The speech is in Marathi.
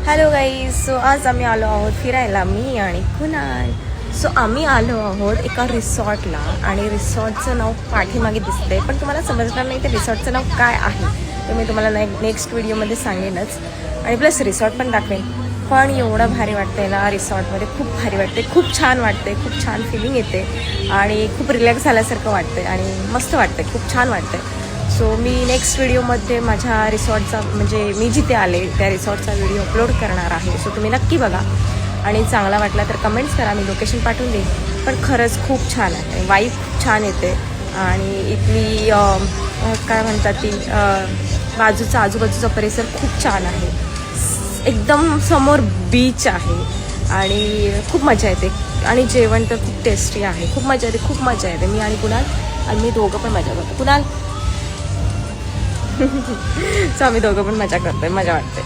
Hello guys. सो आज आम्ही आलो आहोत फिरायला, मी आणि कुणाल. सो आम्ही आलो आहोत एका रिसॉर्टला आणि रिसॉर्टचं नाव पाठीमागे दिसतंय, पण तुम्हाला समजणार नाही ते रिसॉर्टचं नाव काय आहे. ते मी तुम्हाला नेक्स्ट व्हिडिओमध्ये सांगेनच आणि प्लस रिसॉर्ट पण दाखवेन. पण एवढं भारी वाटतंय ना रिसॉर्टमध्ये, खूप भारी वाटते, खूप छान वाटते, खूप छान फिलिंग येते आणि खूप रिलॅक्स झाल्यासारखं वाटतंय आणि मस्त वाटतंय, खूप छान वाटतंय. सो मी नेक्स्ट व्हिडिओमध्ये माझ्या रिसॉर्टचा म्हणजे मी जिथे आले त्या रिसॉर्टचा व्हिडिओ अपलोड करणार आहे. सो तुम्ही नक्की बघा आणि चांगला वाटला तर कमेंट्स करा, मी लोकेशन पाठवून देईन. पण खरंच खूप छान आहे, वाईब छान येते आणि इथली काय म्हणतात ती बाजूचा आजूबाजूचा परिसर खूप छान आहे. एकदम समोर बीच आहे आणि खूप मजा येते आणि जेवण तर खूप टेस्टी आहे. खूप मजा येते, खूप मजा येते. मी आणि कुणाल आणि मी दोघं पण मजा करतो. कुणाल सो आम्ही दोघं पण मजा करतोय, मजा वाटते.